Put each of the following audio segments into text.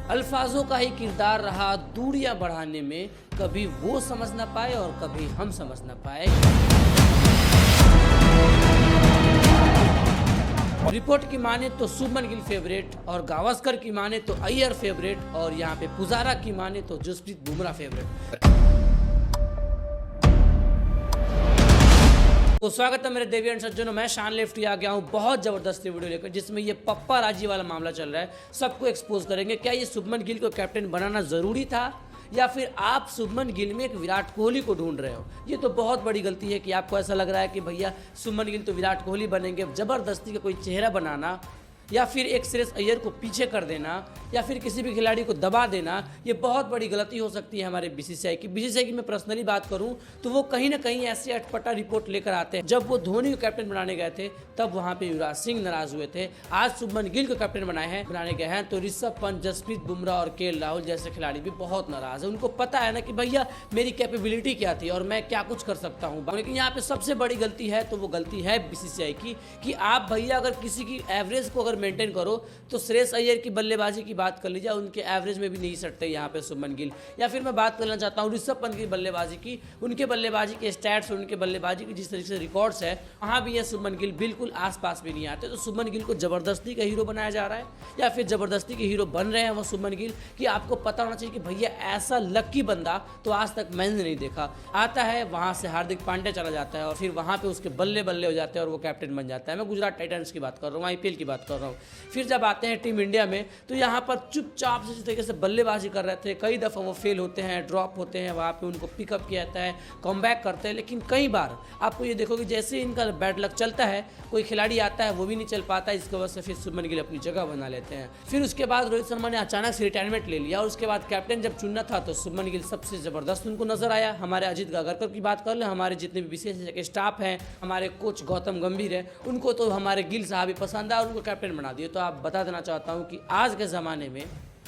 अल्फाजों का ही किरदार रहा दूरियां बढ़ाने में, कभी वो समझ ना पाए और कभी हम समझ ना पाए। रिपोर्ट की माने तो शुभमन गिल फेवरेट और गावस्कर की माने तो अय्यर फेवरेट और यहाँ पे पुजारा की माने तो जसप्रीत बुमराह फेवरेट। तो स्वागत है मेरे देवी एंड सज्जनों, मैं शान लेफ्टी आ गया हूँ बहुत जबरदस्त वीडियो लेकर, जिसमें ये पप्पा राजी वाला मामला चल रहा है। सबको एक्सपोज करेंगे। क्या ये शुभमन गिल को कैप्टन बनाना जरूरी था या फिर आप शुभमन गिल में एक विराट कोहली को ढूंढ रहे हो? ये तो बहुत बड़ी गलती है कि आपको ऐसा लग रहा है कि भैया शुभमन गिल तो विराट कोहली बनेंगे। जबरदस्ती का कोई चेहरा बनाना या फिर एक श्रेयस अय्यर को पीछे कर देना या फिर किसी भी खिलाड़ी को दबा देना, ये बहुत बड़ी गलती हो सकती है हमारे बीसीसीआई की। बीसीसीआई की मैं पर्सनली बात करूं तो वो कहीं ना कहीं ऐसे अटपटा रिपोर्ट लेकर आते हैं। जब वो धोनी को कैप्टन बनाने गए थे तब वहां पे युवराज सिंह नाराज हुए थे। आज शुभमन गिल को कैप्टन बनाने गए हैं तो ऋषभ पंत, जसप्रीत बुमराह और के राहुल जैसे खिलाड़ी भी बहुत नाराज है। उनको पता है ना कि भैया मेरी कैपेबिलिटी क्या थी और मैं क्या कुछ कर सकता हूँ। लेकिन यहाँ पे सबसे बड़ी गलती है तो वो गलती है बीसीसीआई की कि आप भैया अगर किसी की एवरेज को अगर मेंटेन करो तो श्रेयस अय्यर की बल्लेबाजी की बात कर लीजिए, उनके एवरेज में भी नहीं सटते यहाँ पे शुभमन गिल। या फिर मैं बात करना चाहता हूँ ऋषभ पंत की बल्लेबाजी की, उनके बल्लेबाजी के स्टैट्स और उनके बल्लेबाजी की जिस तरीके से रिकॉर्ड्स है वहाँ भी ये शुभमन गिल बिल्कुल आसपास भी नहीं आते। तो शुभमन गिल को जबरदस्ती का हीरो बनाया जा रहा है या फिर जबरदस्ती के हीरो बन रहे हैं वो शुभमन गिल, कि आपको पता होना चाहिए कि भैया ऐसा लक्की बंदा तो आज तक मैंने नहीं देखा। आता है वहाँ से हार्दिक पांड्या चला जाता है और फिर वहाँ पे उसके बल्ले बल्ले हो जाते हैं और वो कैप्टन बन जाता है। मैं गुजरात टाइटंस की बात कर रहा हूँ, आईपीएल की बात कर रहा हूँ। फिर जब आते हैं टीम इंडिया में तो यहाँ पर चुपचाप से जिस तरीके से बल्लेबाजी कर रहे थे, कई दफ़ा वो फेल होते हैं, ड्रॉप होते हैं, वहाँ पे उनको पिकअप किया जाता है, कमबैक करते हैं। लेकिन कई बार आपको ये देखो कि जैसे इनका बैड लक चलता है कोई खिलाड़ी आता है वो भी नहीं चल पाता, इसकी वजह से फिर शुभमन गिल अपनी जगह बना लेते हैं। फिर उसके बाद रोहित शर्मा ने अचानक से रिटायरमेंट ले लिया और उसके बाद कैप्टन जब चुनना था तो शुभमन गिल सबसे ज़बरदस्त उनको नजर आया। हमारे अजीत गागरकर की बात कर ले, हमारे जितने भी विशेष स्टाफ हैं, हमारे कोच गौतम गंभीर है, उनको तो हमारे गिल साहब ही पसंद आया और उनको कैप्टन बना दिए। तो आप बता देना चाहता हूँ कि आज के ज़माने में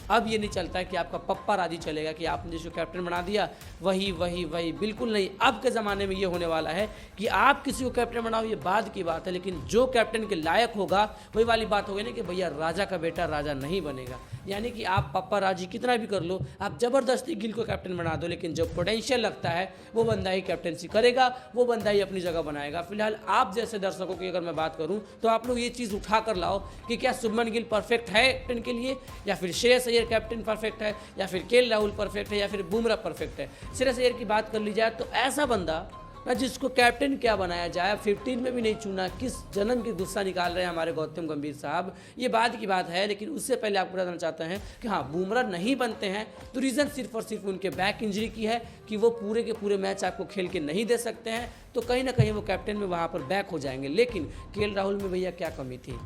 अब ये नहीं चलता है कि आपका पप्पा राजी चलेगा कि आपने जिसको कैप्टन बना दिया वही वही वही, बिल्कुल नहीं। अब के ज़माने में ये होने वाला है कि आप किसी को कैप्टन बनाओ ये बाद की बात है, लेकिन जो कैप्टन के लायक होगा वही वाली बात होगी ना कि भैया राजा का बेटा राजा नहीं बनेगा। यानी कि आप पप्पा राजी कितना भी कर लो, आप ज़बरदस्ती गिल को कैप्टन बना दो, लेकिन जो पोटेंशियल लगता है वो बंदा ही कैप्टनसी करेगा, वो बंदा ही अपनी जगह बनाएगा। फिलहाल आप जैसे दर्शकों की अगर मैं बात करूं तो आप लोग ये चीज़ उठा कर लाओ कि क्या शुभमन गिल परफेक्ट है कैप्टन के लिए या फिर श्रेयस अय्यर कैप्टन परफेक्ट है या फिर के राहुल परफेक्ट है या फिर बुमराह परफेक्ट है। श्रेयस अय्यर की बात कर ली जाए तो ऐसा बंदा ना जिसको कैप्टन क्या बनाया जाए, 15 में भी नहीं चुना, किस जन्म की गुस्सा निकाल रहे हैं हमारे गौतम गंभीर साहब, ये बाद की बात है। लेकिन उससे पहले आपको बताना चाहते हैं कि हाँ, बुमराह नहीं बनते हैं तो रीज़न सिर्फ और सिर्फ उनके बैक इंजरी की है कि वो पूरे के पूरे मैच आपको खेल के नहीं दे सकते हैं, तो कहीं ना कहीं वो कैप्टन में वहाँ पर बैक हो जाएंगे। लेकिन के राहुल में भैया क्या कमी थी,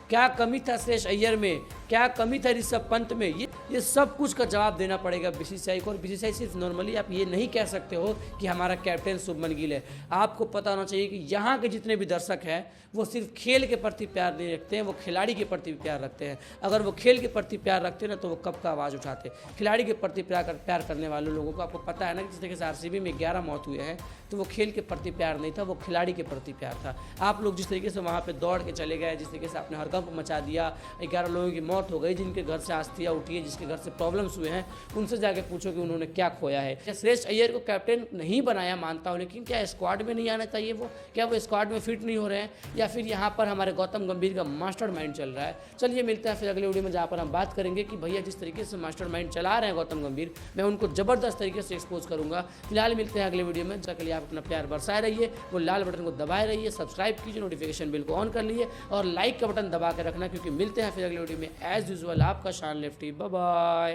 क्या कमी था श्रेयस अय्यर में, क्या कमी था ऋषभ पंत में, ये सब कुछ का जवाब देना पड़ेगा बीसीसीआई को। और बीसीसीआई सिर्फ नॉर्मली आप ये नहीं कह सकते हो कि हमारा कैप्टन शुभमन गिल है। आपको पता होना चाहिए कि यहाँ के जितने भी दर्शक हैं वो सिर्फ खेल के प्रति प्यार नहीं रखते हैं, वो खिलाड़ी के प्रति प्यार रखते हैं। अगर वो खेल के प्रति प्यार रखते ना तो वो कब का आवाज़ उठाते। खिलाड़ी के प्रति प्यार करने वाले लोगों को आपको पता है ना कि जिस तरीके से आरसीबी में 11 मौत हुए हैं तो वो खेल के प्रति प्यार नहीं था, वो खिलाड़ी के प्रति प्यार था। आप लोग जिस तरीके से वहाँ पर दौड़ के चले गए, जिस तरीके से आपने हड़कंप मचा दिया, 11 लोगों की मौत हो गई, जिनके घर से आस्थियाँ उठी है, जिसके घर से प्रॉब्लम्स हुए हैं, उनसे जाके पूछो कि उन्होंने क्या खोया है। क्या श्रेयस अय्यर को कैप्टन नहीं बनाया मानता हूँ, लेकिन क्या स्क्वाड में नहीं आना चाहिए वो? क्या वो स्क्वाड में फिट नहीं हो रहे हैं या फिर यहाँ पर हमारे गौतम गंभीर का मास्टरमाइंड चल रहा है? चलिए मिलते हैं फिर अगले वीडियो में जहाँ पर हम बात करेंगे कि भैया जिस तरीके से मास्टरमाइंड चला रहे हैं गौतम गंभीर, मैं उनको जबरदस्त तरीके से एक्सपोज करूँगा। फिलहाल मिलते हैं अगले वीडियो में, जब के लिए आप अपना प्यार बरसाए रहिए, वो लाल बटन को दबाए रहिए, सब्सक्राइब कीजिए, नोटिफिकेशन बिल को ऑन कर लीजिए और लाइक का बटन दबा के रखना, क्योंकि मिलते हैं फिर अगले वीडियो में एज यूजुअल। आपका शान लेफ्टी, बाय बाय।